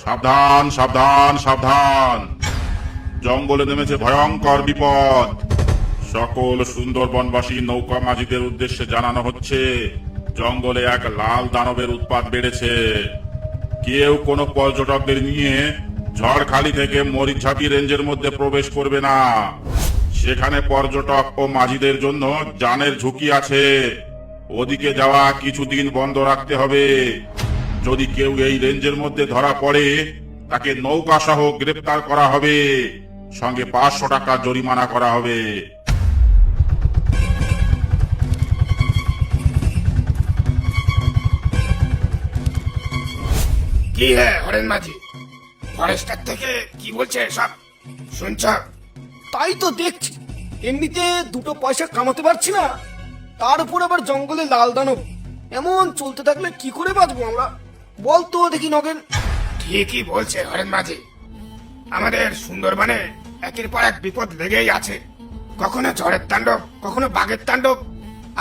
সাবধান সাবধান সাবধান, জঙ্গলে নেমেছে ভয়ঙ্কর বিপদ। সকল সুন্দরবনবাসী নৌকা মাঝিদের উদ্দেশ্যে জানানো হচ্ছে, জঙ্গলে এক লাল দানবের উৎপাত বেড়েছে। কেউ কোনো পর্যটকদের নিয়ে ঝড়খালি থেকে মরিচঝাপি রেঞ্জের মধ্যে প্রবেশ করবে না। সেখানে পর্যটক ও মাঝিদের জন্য জানের ঝুঁকি আছে। ওদিকে যাওয়া কিছুদিন বন্ধ রাখতে হবে। যদি কেউ এই রেঞ্জের মধ্যে ধরা পড়ে, তাকে নৌকা সহ গ্রেপ্তার করা হবে, সঙ্গে 500 টাকা জরিমানা করা হবে। কি হে হরেন মাঝি, ফরেস্টার থেকে কি বলছে সব শুনছ? তাই তো দেখছি, এমনিতে দুটো পয়সা কামাতে পারছি না, তার উপর আবার জঙ্গলে লাল দানব। এমন চলতে থাকলে কি করে বাঁচবো আমরা, বল তো দেখি নগেন। ঠিকই বলছে হরেন মাঝি, আমাদের সুন্দরবনে একের পর এক বিপদ লেগেই আছে। কখনো ঝড়ের তাণ্ডব, কখনো বাঘের তাণ্ডব,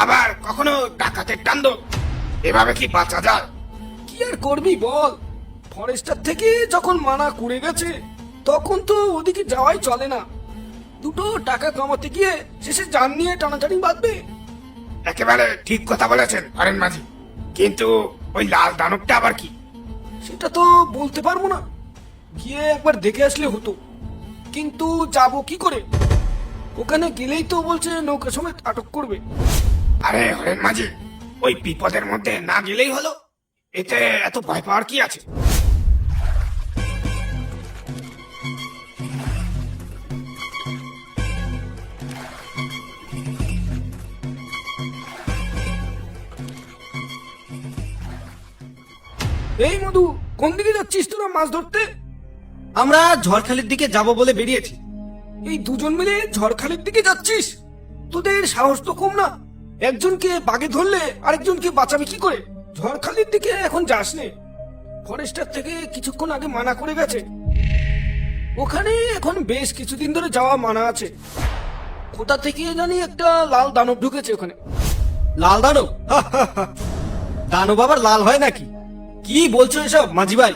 আবার কখনো ডাকাতের তাণ্ডব। এভাবে কি বাঁচা যায়? কি আর করবি বল, ফরেস্টার থেকে যখন মানা করে গেছে তখন তো ওদিকে যাওয়াই চলে না। দুটো টাকা কামাতে গিয়ে শেষে জান নিয়ে টানাটানি বাঁধবে। একেবারে ঠিক কথা বলেছেন হরেন মাঝি, কিন্তু ওই লাল দানবটা আবার কি? সেটা তো বলতে পারবো না, গিয়ে একবার দেখে আসলে হতো, কিন্তু যাবো কি করে? ওখানে গেলেই তো বলছে নৌকা সমেত আটক করবে। আরে হরেন মাঝি, ওই বিপদের মধ্যে না গেলেই হলো, এতে এত ভয় পাওয়ার কি আছে? এই মধু, কোন দিকে যাচ্ছিস তোরা মাছ ধরতে? আমরা ঝড়খালির দিকে যাব বলে বেরিয়েছি। এই দুজন মিলে ঝড়খালির দিকে যাচ্ছিস? তোদের সাহস তো কম না, একজনকে বাগে ধরলে আরেকজনকে বাঁচাবে কি করে? ঝড়খালির দিকে এখন যাস নে, ফরেস্টার থেকে কিছুক্ষণ আগে মানা করে গেছে। ওখানে এখন বেশ কিছুদিন ধরে যাওয়া মানা আছে। কোথা থেকে জানি একটা লাল দানব ঢুকেছে ওখানে। লাল দানব? দানব আবার লাল হয় নাকি? কি বলছো এসব মাঝি ভাই?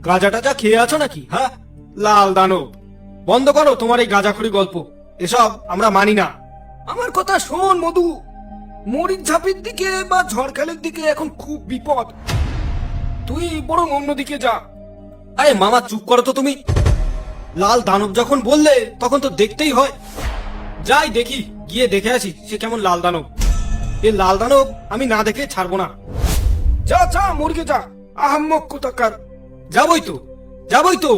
গাঁজা টাজা খেয়ে আছো নাকি? হ্যাঁ, লাল দানব বন্ধ করো তোমার এই গাঁজাখড়ি গল্প, এসব আমরা মানি না। আমার কথা শোন মধু, মরিচঝাপির দিকে বা ঝড়খালির দিকে এখন খুব বিপদ, তুই বরং অন্যদিকে যা। আরে মামা চুপ করো তো তুমি। লাল দানব যখন বললে তখন তো দেখতেই হয়। যাই দেখি, গিয়ে দেখে আসি সে কেমন লাল দানব। এ লাল দানব আমি না দেখে ছাড়বো না। যা যা মুরগে যা, আহাম্মক কোথাকার। যাবই তো, যাবই তো।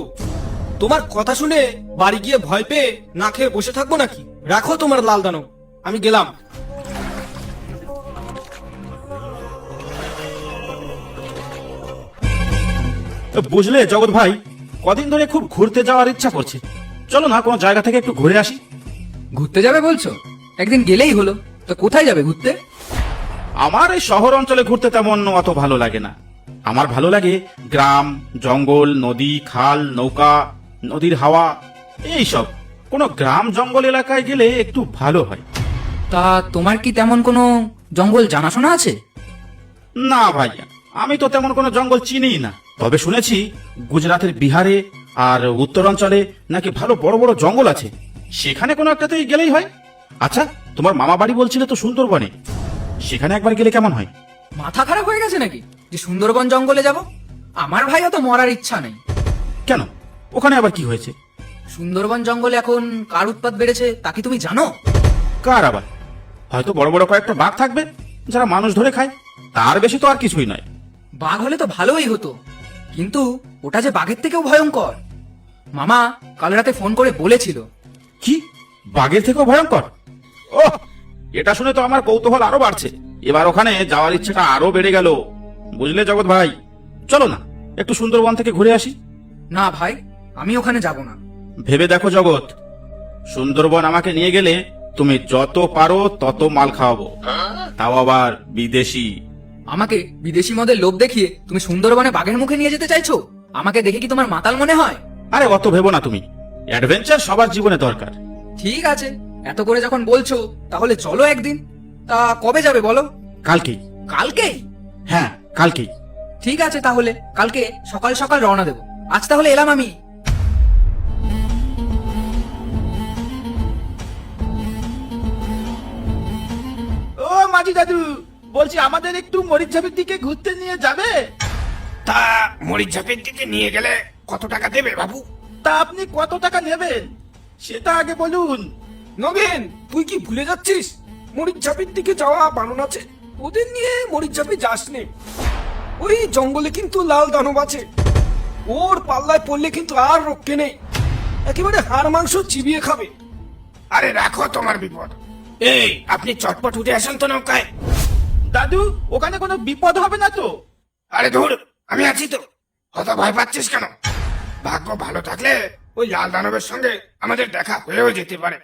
তোমার কথা শুনে বাড়ি গিয়ে ভয় পেয়ে না খেয়ে বসে থাকবো নাকি? রাখো তোমার লাল দানব, আমি গেলাম। বুঝলে জগৎ ভাই, কদিন ধরে খুব ঘুরতে যাওয়ার ইচ্ছা করছে। চলো না কোনো জায়গা থেকে একটু ঘুরে আসি। ঘুরতে যাবে বলছো? একদিন গেলেই হলো। তো কোথায় যাবে ঘুরতে? আমার এই শহর অঞ্চলে ঘুরতে তেমন অত ভালো লাগে না। আমার ভালো লাগে গ্রাম, জঙ্গল, নদী, খাল, নৌকা, নদীর হাওয়া, এই সব। কোনো গ্রাম জঙ্গল এলাকায় গেলে একটু ভালো হয়। তা তোমার কি তেমন কোনো জঙ্গল জানাশোনা আছে? না ভাই, আমি তো তেমন কোনো জঙ্গল চিনিই না। তবে শুনেছি গুজরাটের বিহারে আর উত্তরাঞ্চলে নাকি ভালো বড় বড় জঙ্গল আছে। সেখানে কোনো একটাতেই গেলেই হয়। আচ্ছা, তোমার মামা বাড়ি বলছিলে তো সুন্দরবনে, সেখানে একবার গেলে কেমন হয়? মাথা খারাপ হয়ে গেছে নাকি যে সুন্দরবন জঙ্গলে যাব? আমার ভাইও তো মরার ইচ্ছা নেই। কেন, ওখানে আবার কি হয়েছে? সুন্দরবন জঙ্গলে এখন কার উৎপাত বেড়েছে তা কি তুমি জানো? কার আবার? হয়তো বড় বড় কয়েকটা বাঘ থাকবে যারা মানুষ ধরে খায়, তার বেশি তো আর কিছুই নয়। বাঘ হলে তো ভালোই হতো, কিন্তু ওটা যে বাঘের থেকেও ভয়ঙ্কর। মামা কাল রাতে ফোন করে বলেছিল। কি, বাঘের থেকেও ভয়ঙ্কর? ও, এটা শুনে তো আমার কৌতূহল আরো বাড়ছে। এবার ওখানে যাওয়ার ইচ্ছাটা আরো বেড়ে গেল। বুঝলে জগৎ ভাই, চলো না একটু সুন্দরবন থেকে ঘুরে আসি। না ভাই, আমি ওখানে যাব না। ভেবে দেখো জগৎ, সুন্দরবন আমাকে নিয়ে গেলে তুমি যত পারো তত মাল খাওয়াবো, তাও আবার বিদেশি। আমাকে বিদেশি মদের লোভ দেখিয়ে তুমি সুন্দরবনে বাঘের মুখে নিয়ে যেতে চাইছো? আমাকে দেখে কি তোমার মাতাল মনে হয়? আরে অত ভেবো না তুমি, অ্যাডভেঞ্চার সবার জীবনে দরকার। ঠিক আছে, এত করে যখন বলছো তাহলে চলো একদিন। তা কবে যাবে বলো? কালকেই। কালকেই? হ্যাঁ, কালকেই। ঠিক আছে, তাহলে কালকে সকাল সকাল রওনা দেবো। আজ তাহলে এলাম আমি। ও মাঝি দাদু, বলছি আমাদের একটু মরিচঝাপির দিকে ঘুরতে নিয়ে যাবে? তা মরিচঝাপের দিকে নিয়ে গেলে কত টাকা দেবে বাবু? তা আপনি কত টাকা নেবেন সেটা আগে বলুন। নগেন, তুই কি ভুলে যাচ্ছিস মরিচঝাপির দিকে যাওয়া বারণ আছে? ওদের নিয়ে মরিচঝাপি যাস নে। ওই জঙ্গলে কিন্তু লাল দানব আছে, ওর পাল্লায় পড়লে কিন্তু আর রক্ষে নেই, একেবারে হাড় মাংস চিবিয়ে খাবে। আরে রাখো তোমার বিপদ। এই আপনি চটপট উঠে আসেন তো নৌকায়। দাদু, ওখানে কোনো বিপদ হবে না তো? আরে ধুর, আমি আছি তো, অত ভয় পাচ্ছিস কেন? ভাগ্য ভালো থাকলে ওই লাল দানবের সঙ্গে আমাদের দেখা হয়েও যেতে পারে।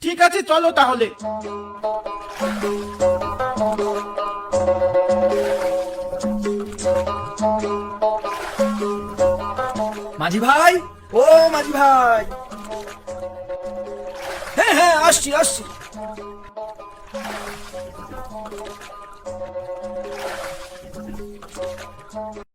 ঠিক আছে, চলো তাহলে। মাঝি ভাই, ও মাঝি ভাই। হ্যাঁ হ্যাঁ, আসছি আসছি।